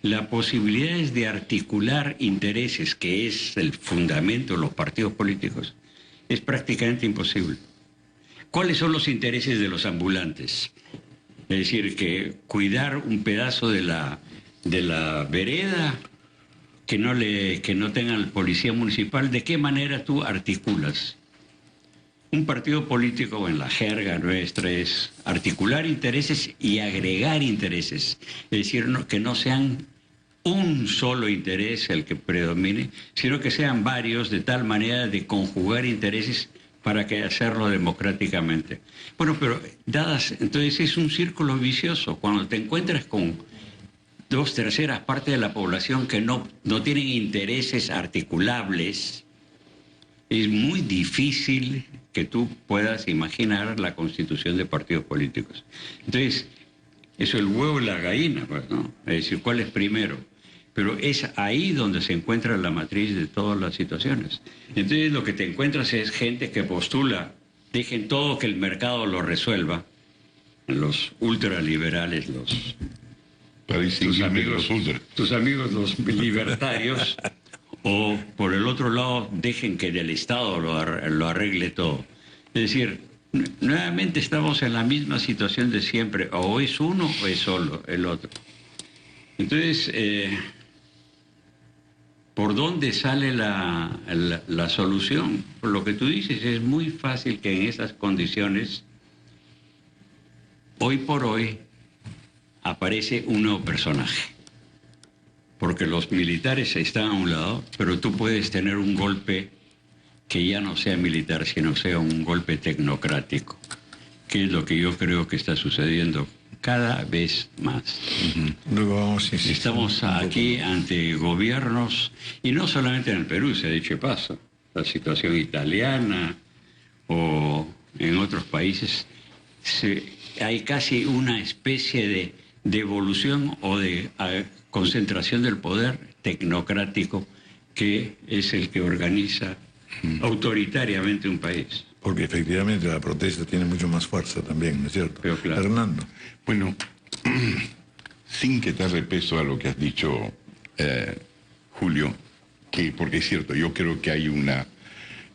las posibilidades de articular intereses, que es el fundamento de los partidos políticos, es prácticamente imposible. ¿Cuáles son los intereses de los ambulantes? Es decir, que cuidar un pedazo de la vereda, que no tenga el policía municipal. ¿De qué manera tú articulas? Un partido político, en la jerga nuestra, es articular intereses y agregar intereses. Es decir, que no sean un solo interés el que predomine, sino que sean varios, de tal manera de conjugar intereses para que hacerlo democráticamente. Bueno, pero entonces es un círculo vicioso. Cuando te encuentras con 2/3 partes de la población que no tienen intereses articulables, es muy difícil que tú puedas imaginar la constitución de partidos políticos. Entonces, eso es el huevo y la gallina, pues, ¿no? Es decir, ¿cuál es primero? Pero es ahí donde se encuentra la matriz de todas las situaciones. Entonces, lo que te encuentras es gente que postula, dejen todo que el mercado lo resuelva, los ultraliberales, tus amigos los libertarios, o por el otro lado dejen que del Estado lo arregle todo. Es decir, nuevamente estamos en la misma situación de siempre, o es uno o es solo el otro. Entonces, ¿por dónde sale la solución? Por lo que tú dices, es muy fácil que en esas condiciones, hoy por hoy, aparece un nuevo personaje. Porque los militares están a un lado, pero tú puedes tener un golpe que ya no sea militar, sino sea un golpe tecnocrático, que es lo que yo creo que está sucediendo cada vez más. Estamos aquí ante gobiernos, y no solamente en el Perú, se ha dicho paso, la situación italiana o en otros países, hay casi una especie de devolución o de concentración del poder tecnocrático, que es el que organiza autoritariamente un país. Porque efectivamente la protesta tiene mucho más fuerza también, ¿no es cierto? Pero claro. Fernando. Bueno, sin quitarle peso a lo que has dicho, Julio, porque es cierto, yo creo que hay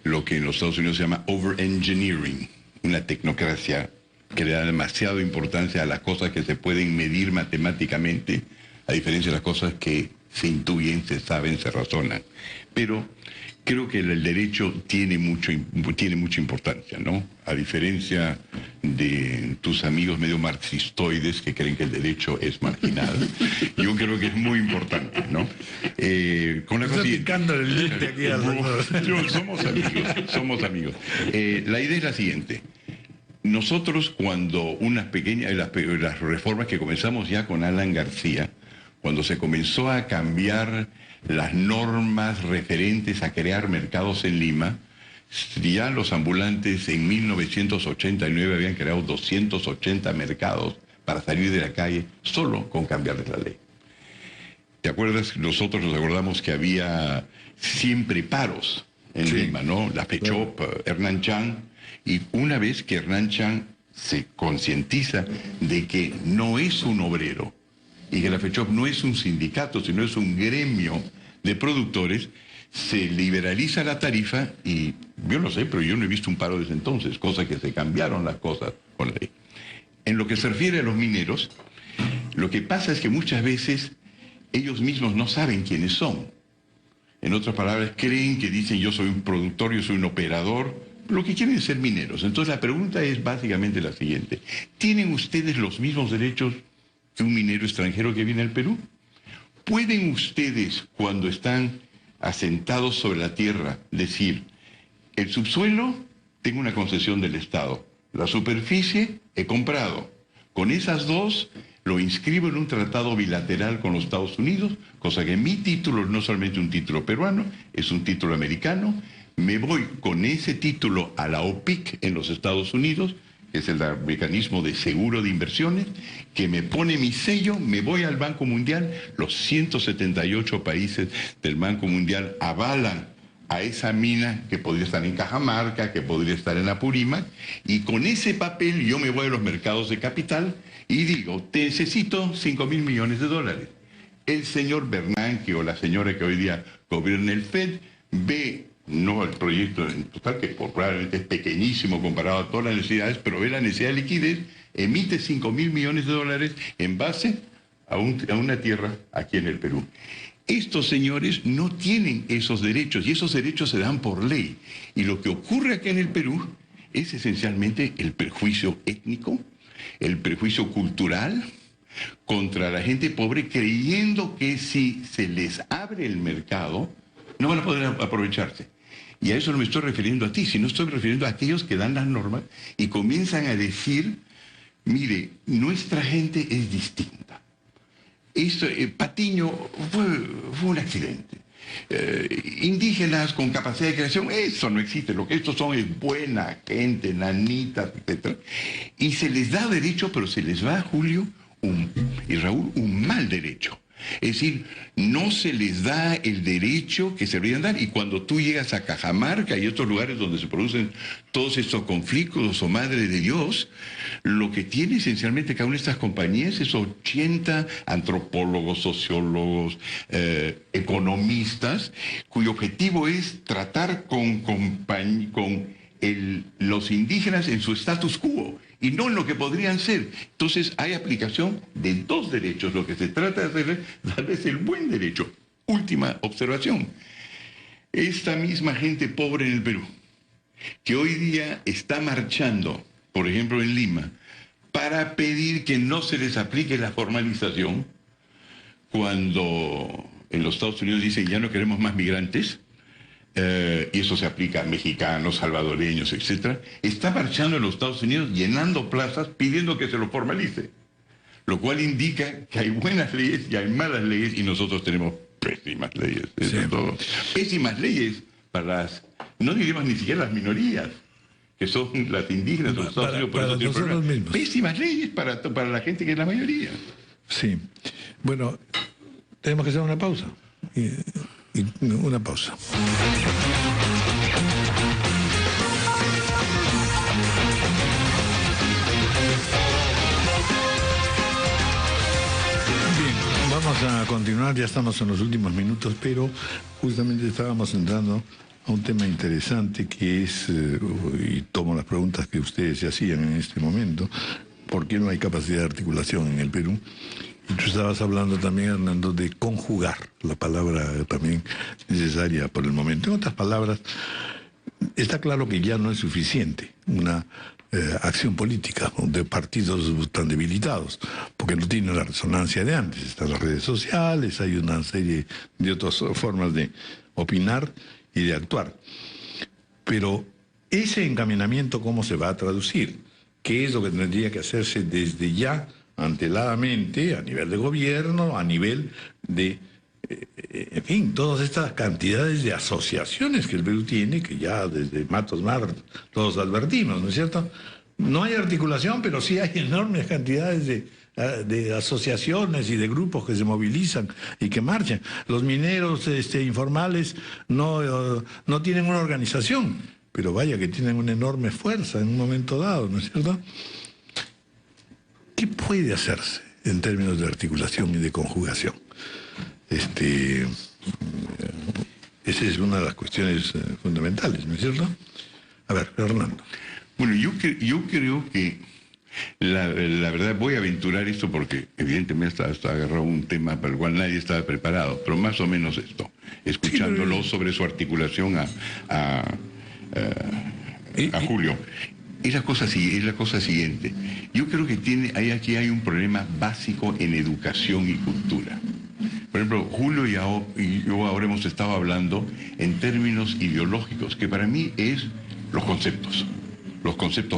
lo que en los Estados Unidos se llama over-engineering, una tecnocracia que le da demasiada importancia a las cosas que se pueden medir matemáticamente, a diferencia de las cosas que se intuyen, se saben, se razonan. Pero creo que el derecho tiene mucha importancia, ¿no? A diferencia de tus amigos medio marxistoides que creen que el derecho es marginal, yo creo que es muy importante, ¿no? Con la somos amigos. La idea es la siguiente. Nosotros, cuando las reformas que comenzamos ya con Alan García, cuando se comenzó a cambiar las normas referentes a crear mercados en Lima, ya los ambulantes en 1989 habían creado 280 mercados para salir de la calle solo con cambiarles la ley. ¿Te acuerdas? Nosotros nos acordamos que había siempre paros en Lima, ¿no? La FECHOP, Hernán Chan, y una vez que Hernán Chan se concientiza de que no es un obrero y que la FECHOP no es un sindicato, sino es un gremio de productores, se liberaliza la tarifa y yo no sé, pero yo no he visto un paro desde entonces, cosa que se cambiaron las cosas con la ley. En lo que se refiere a los mineros, lo que pasa es que muchas veces ellos mismos no saben quiénes son. En otras palabras, creen que dicen yo soy un productor, yo soy un operador, lo que quieren es ser mineros. Entonces la pregunta es básicamente la siguiente. ¿Tienen ustedes los mismos derechos que un minero extranjero que viene al Perú? ¿Pueden ustedes, cuando están asentados sobre la tierra, decir, el subsuelo tengo una concesión del Estado, la superficie he comprado, con esas dos lo inscribo en un tratado bilateral con los Estados Unidos, cosa que mi título no es solamente un título peruano, es un título americano, me voy con ese título a la OPIC en los Estados Unidos, que es el mecanismo de seguro de inversiones, que me pone mi sello, me voy al Banco Mundial, los 178 países del Banco Mundial avalan a esa mina que podría estar en Cajamarca, que podría estar en Apurímac, y con ese papel yo me voy a los mercados de capital y digo, te necesito 5.000 millones de dólares. El señor Bernanke o la señora que hoy día gobierna el FED ve, no el proyecto en total, que probablemente es pequeñísimo comparado a todas las necesidades, pero ve la necesidad de liquidez, emite 5.000 millones de dólares en base a una tierra aquí en el Perú. Estos señores no tienen esos derechos y esos derechos se dan por ley. Y lo que ocurre aquí en el Perú es esencialmente el prejuicio étnico, el prejuicio cultural contra la gente pobre, creyendo que si se les abre el mercado no van a poder aprovecharse. Y a eso no me estoy refiriendo a ti, sino estoy refiriendo a aquellos que dan las normas y comienzan a decir, mire, nuestra gente es distinta. Esto, Patiño fue un accidente. Indígenas con capacidad de creación, eso no existe. Lo que estos son es buena gente, nanitas, etc. Y se les da derecho, pero se les va, Julio y Raúl, un mal derecho. Es decir, no se les da el derecho que se deberían dar. Y cuando tú llegas a Cajamarca y estos lugares donde se producen todos estos conflictos, o madre de Dios, lo que tiene esencialmente cada una de estas compañías es 80 antropólogos, sociólogos, economistas, cuyo objetivo es tratar con los indígenas en su status quo y no en lo que podrían ser. Entonces hay aplicación de dos derechos. Lo que se trata de hacer es darles el buen derecho. Última observación. Esta misma gente pobre en el Perú, que hoy día está marchando, por ejemplo en Lima, para pedir que no se les aplique la formalización, cuando en los Estados Unidos dicen ya no queremos más migrantes, y eso se aplica a mexicanos, salvadoreños, etc., está marchando en los Estados Unidos llenando plazas pidiendo que se lo formalice. Lo cual indica que hay buenas leyes y hay malas leyes y nosotros tenemos pésimas leyes. Sí. Pésimas leyes para las, no diríamos ni siquiera las minorías, que son las indígenas de los Estados Unidos. Por eso nosotros mismos. Pésimas leyes para la gente que es la mayoría. Sí. Bueno, tenemos que hacer una pausa. Una pausa. Bien, vamos a continuar, ya estamos en los últimos minutos, pero justamente estábamos entrando a un tema interesante que es, y tomo las preguntas que ustedes se hacían en este momento, ¿por qué no hay capacidad de articulación en el Perú? Y tú estabas hablando también, Hernando, de conjugar, la palabra también necesaria por el momento. En otras palabras, está claro que ya no es suficiente una acción política de partidos tan debilitados, porque no tiene la resonancia de antes. Están las redes sociales, hay una serie de otras formas de opinar y de actuar. Pero ese encaminamiento, ¿cómo se va a traducir? ¿Qué es lo que tendría que hacerse desde ya, anteladamente, a nivel de gobierno, a nivel de, en fin, todas estas cantidades de asociaciones que el Perú tiene, que ya desde Matos Mar todos advertimos, ¿no es cierto? No hay articulación, pero sí hay enormes cantidades de de asociaciones y de grupos que se movilizan y que marchan. Los mineros informales no tienen una organización, pero vaya que tienen una enorme fuerza en un momento dado, ¿no es cierto? ¿Qué puede hacerse en términos de articulación y de conjugación? Esa es una de las cuestiones fundamentales, ¿no es cierto? A ver, Fernando. Bueno, yo creo que la verdad, voy a aventurar esto porque evidentemente hasta agarrado un tema para el cual nadie estaba preparado, pero más o menos esto, escuchándolo sobre su articulación a Julio. Es la cosa siguiente. Yo creo que aquí hay un problema básico en educación y cultura. Por ejemplo, Julio y yo ahora hemos estado hablando en términos ideológicos, que para mí es los conceptos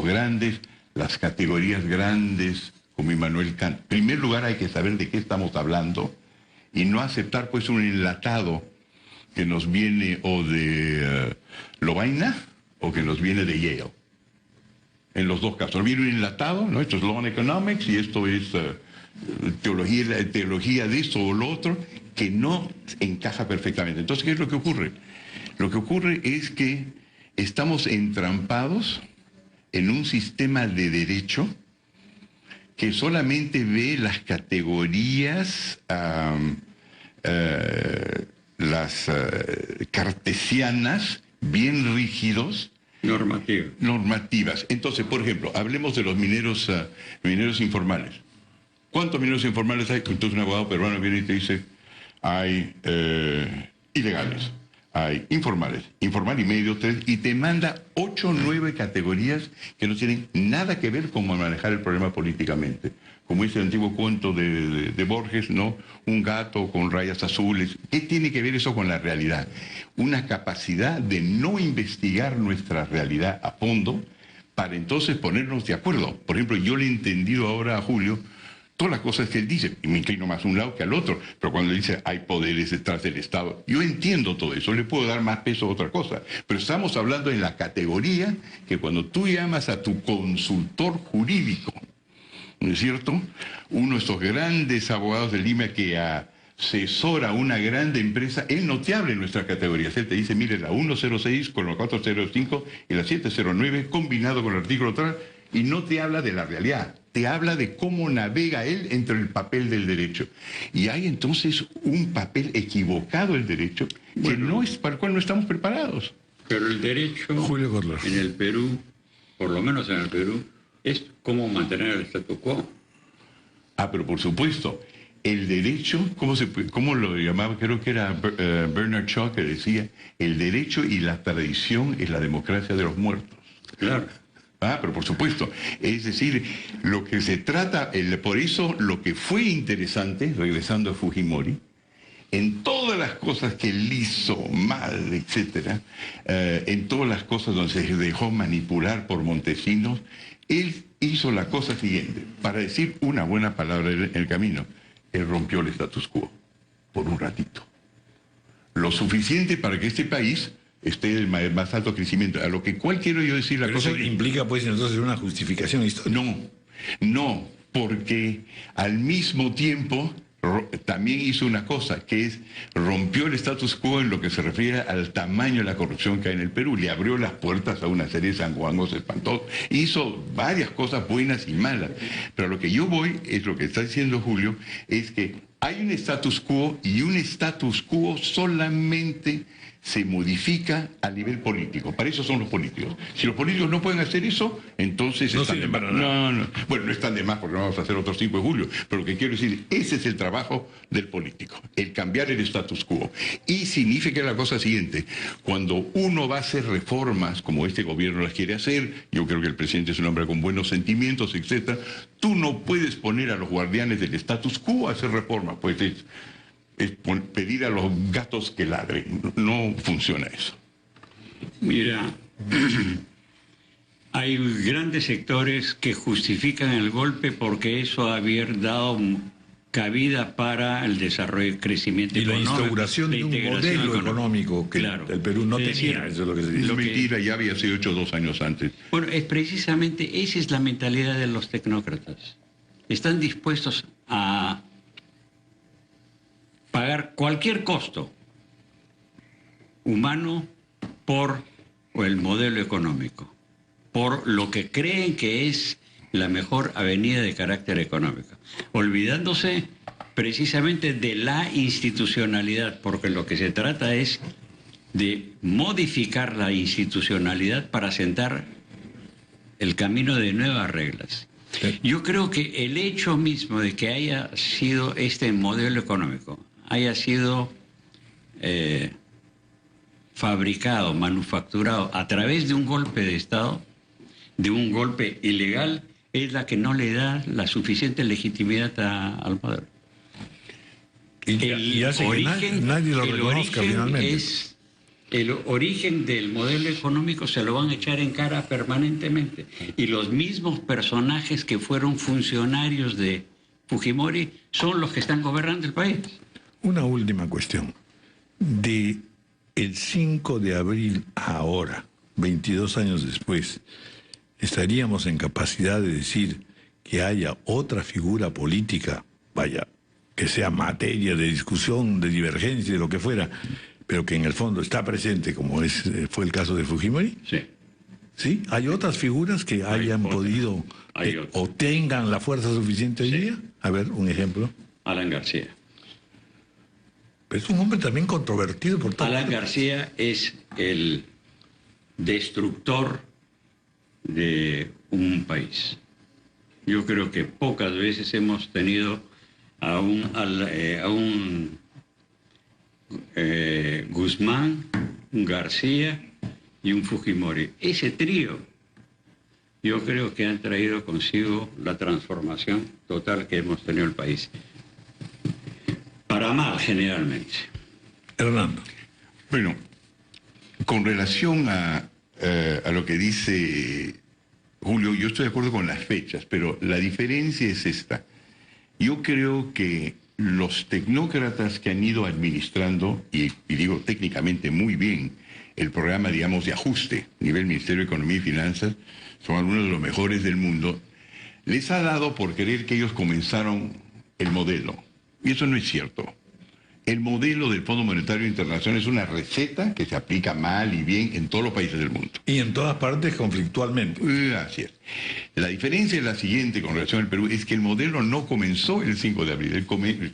grandes, las categorías grandes, como Immanuel Kant. En primer lugar hay que saber de qué estamos hablando y no aceptar pues un enlatado que nos viene o de Lovaina o que nos viene de Yale. En los dos casos. Viene un enlatado, ¿no? Esto es Law and Economics y esto es teología de esto o lo otro, que no encaja perfectamente. Entonces, ¿qué es lo que ocurre? Lo que ocurre es que estamos entrampados en un sistema de derecho que solamente ve las categorías cartesianas bien rígidos, normativas. Entonces, por ejemplo, hablemos de los mineros informales. ¿Cuántos mineros informales hay? Entonces un abogado peruano viene y te dice, hay ilegales, hay informales, informal y medio, 3, y te manda 8 o 9 categorías que no tienen nada que ver con manejar el problema políticamente. Como dice el antiguo cuento de Borges, ¿no? Un gato con rayas azules. ¿Qué tiene que ver eso con la realidad? Una capacidad de no investigar nuestra realidad a fondo para entonces ponernos de acuerdo. Por ejemplo, yo le he entendido ahora a Julio todas las cosas que él dice, y me inclino más a un lado que al otro, pero cuando dice hay poderes detrás del Estado, yo entiendo todo eso, le puedo dar más peso a otra cosa, pero estamos hablando en la categoría que cuando tú llamas a tu consultor jurídico, ¿no es cierto? Uno de estos grandes abogados de Lima que asesora a una grande empresa, él no te habla en nuestras categorías, él te dice, mire, la 106 con la 405 y la 709 combinado con el artículo tal, y no te habla de la realidad, te habla de cómo navega él entre el papel del derecho. Y hay entonces un papel equivocado del derecho que no es para el cual no estamos preparados. Pero el derecho en el Perú, por lo menos en el Perú, es cómo mantener el statu quo. Pero por supuesto, el derecho, ¿cómo lo llamaba? Creo que era Bernard Shaw que decía, el derecho y la tradición es la democracia de los muertos. Claro. Pero por supuesto, es decir, lo que se trata, por eso lo que fue interesante, regresando a Fujimori, en todas las cosas que él hizo mal, etcétera, en todas las cosas donde se dejó manipular por Montesinos, él hizo la cosa siguiente, para decir una buena palabra en el camino, él rompió el status quo, por un ratito. Lo suficiente para que este país esté el más alto crecimiento. A lo que cual quiero yo decir la Pero cosa... eso implica pues entonces una justificación histórica. No, porque al mismo tiempo también hizo una cosa, que es rompió el status quo en lo que se refiere al tamaño de la corrupción que hay en el Perú, le abrió las puertas a una serie de sanguangos espantosos, hizo varias cosas buenas y malas, pero a lo que yo voy, es lo que está diciendo Julio, es que hay un status quo y un status quo solamente se modifica a nivel político. Para eso son los políticos. Si los políticos no pueden hacer eso, entonces no están de más. No. Bueno, no están de más porque no vamos a hacer otro 5 de julio. Pero lo que quiero decir, ese es el trabajo del político, el cambiar el status quo. Y significa la cosa siguiente, cuando uno va a hacer reformas, como este gobierno las quiere hacer, yo creo que el presidente es un hombre con buenos sentimientos, etcétera, tú no puedes poner a los guardianes del status quo a hacer reformas, pues es pedir a los gatos que ladren. No funciona eso. Mira, hay grandes sectores que justifican el golpe porque eso había dado cabida para el desarrollo y crecimiento económico. Y la instauración de un modelo económico que el Perú no tenía, eso es lo que se dice. Es mentira, ya había sido hecho 2 años antes. Bueno, es precisamente esa es la mentalidad de los tecnócratas. están dispuestos a pagar cualquier costo humano por el modelo económico, por lo que creen que es la mejor avenida de carácter económico, olvidándose precisamente de la institucionalidad, porque lo que se trata es de modificar la institucionalidad para sentar el camino de nuevas reglas. Yo creo que el hecho mismo de que haya sido este modelo económico, haya sido fabricado, manufacturado a través de un golpe de Estado, de un golpe ilegal, es la que no le da la suficiente legitimidad al modelo. Y hace que nadie lo reconozca finalmente. El origen del modelo económico se lo van a echar en cara permanentemente. Y los mismos personajes que fueron funcionarios de Fujimori son los que están gobernando el país. Una última cuestión. De el 5 de abril a ahora, 22 años después, ¿estaríamos en capacidad de decir que haya otra figura política, vaya, que sea materia de discusión, de divergencia, de lo que fuera, pero que en el fondo está presente, como fue el caso de Fujimori? Sí. ¿Sí? ¿Hay otras figuras que hayan podido o tengan la fuerza suficiente hoy día? A ver, un ejemplo. Alan García. Pero es un hombre también controvertido por todo. Alan García es el destructor de un país. Yo creo que pocas veces hemos tenido a un Guzmán, un García y un Fujimori. Ese trío, yo creo que han traído consigo la transformación total que hemos tenido en el país. Para mal, generalmente. Hernando. Bueno, con relación a lo que dice Julio, yo estoy de acuerdo con las fechas, pero la diferencia es esta. Yo creo que los tecnócratas que han ido administrando, y digo técnicamente muy bien, el programa, digamos, de ajuste a nivel Ministerio de Economía y Finanzas, son algunos de los mejores del mundo, les ha dado por creer que ellos comenzaron el modelo. Y eso no es cierto. El modelo del Fondo Monetario Internacional es una receta que se aplica mal y bien en todos los países del mundo. Y en todas partes conflictualmente. Así es. La diferencia es la siguiente con relación al Perú, es que el modelo no comenzó el 5 de abril.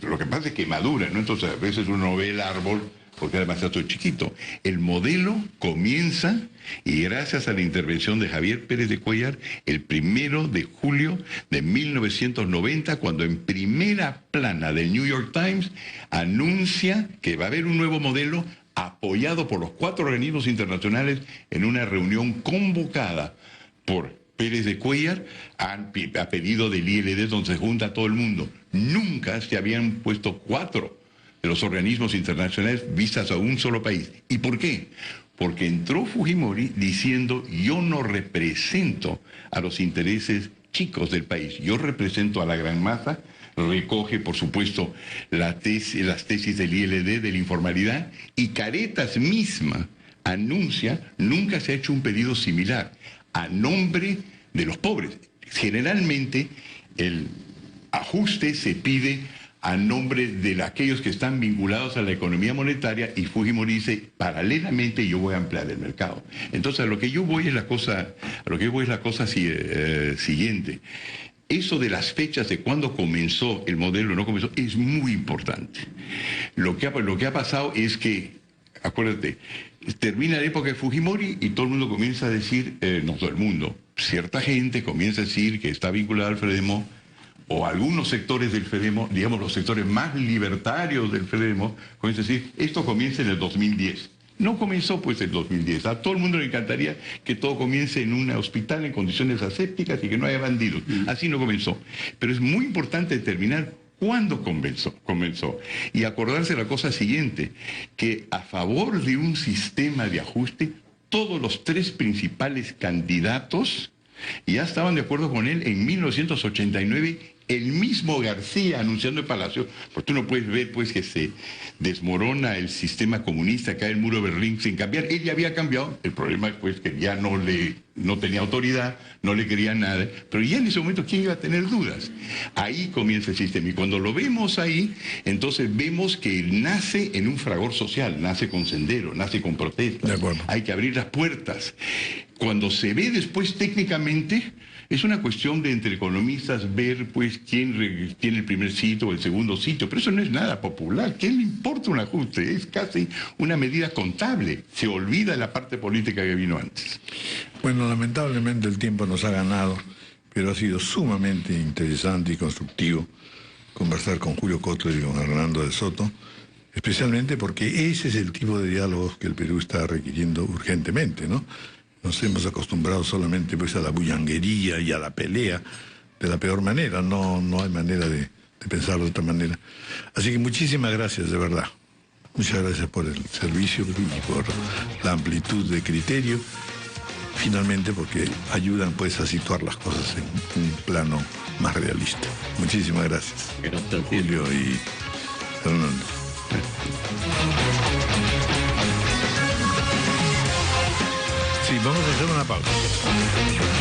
Lo que pasa es que madura, ¿no? Entonces a veces uno ve el árbol porque es demasiado chiquito. El modelo comienza, y gracias a la intervención de Javier Pérez de Cuéllar, el 1 de julio de 1990, cuando en primera plana del New York Times anuncia que va a haber un nuevo modelo apoyado por los 4 organismos internacionales en una reunión convocada por Pérez de Cuéllar a pedido del ILD, donde se junta todo el mundo. Nunca se habían puesto 4 de los organismos internacionales vistas a un solo país. ¿Y por qué? Porque entró Fujimori diciendo: yo no represento a los intereses chicos del país, yo represento a la gran masa. Recoge, por supuesto, las tesis del ILD, de la informalidad, y Caretas misma anuncia: nunca se ha hecho un pedido similar a nombre de los pobres. Generalmente el ajuste se pide a nombre de aquellos que están vinculados a la economía monetaria, y Fujimori dice: paralelamente yo voy a ampliar el mercado. Entonces a lo que yo voy es la cosa siguiente. Eso de las fechas de cuándo comenzó el modelo, no comenzó, es muy importante. Lo que ha pasado es que, acuérdate, termina la época de Fujimori y todo el mundo comienza a decir, no todo el mundo, cierta gente comienza a decir que está vinculada al FREDEMO, o algunos sectores del FREDEMO, digamos los sectores más libertarios del FREDEMO, comienzan a decir: esto comienza en el 2010. No comenzó pues el 2010. A todo el mundo le encantaría que todo comience en un hospital en condiciones asépticas y que no haya bandidos. Así no comenzó. Pero es muy importante determinar cuándo comenzó. Y acordarse la cosa siguiente, que a favor de un sistema de ajuste, todos los 3 principales candidatos ya estaban de acuerdo con él en 1989 el mismo García anunciando el Palacio, porque tú no puedes ver pues que se desmorona el sistema comunista, cae el muro de Berlín sin cambiar. Él ya había cambiado, el problema es pues que ya no tenía autoridad, no le quería nada, pero ya en ese momento ¿quién iba a tener dudas? Ahí comienza el sistema, y cuando lo vemos ahí, entonces vemos que nace en un fragor social, nace con sendero, nace con protestas, hay que abrir las puertas. Cuando se ve después técnicamente, es una cuestión de entre economistas ver pues quién tiene el primer sitio o el segundo sitio, pero eso no es nada popular. ¿Qué le importa un ajuste? Es casi una medida contable. Se olvida la parte política que vino antes. Bueno, lamentablemente el tiempo nos ha ganado, pero ha sido sumamente interesante y constructivo conversar con Julio Kotler y con Hernando de Soto, especialmente porque ese es el tipo de diálogos que el Perú está requiriendo urgentemente, ¿no? Nos hemos acostumbrado solamente pues a la bullanguería y a la pelea de la peor manera. No hay manera de pensar de otra manera. Así que muchísimas gracias, de verdad. Muchas gracias por el servicio y por la amplitud de criterio. Finalmente porque ayudan pues a situar las cosas en un plano más realista. Muchísimas gracias. Gracias, Julio y Fernando. Sí, vamos a hacer una pausa.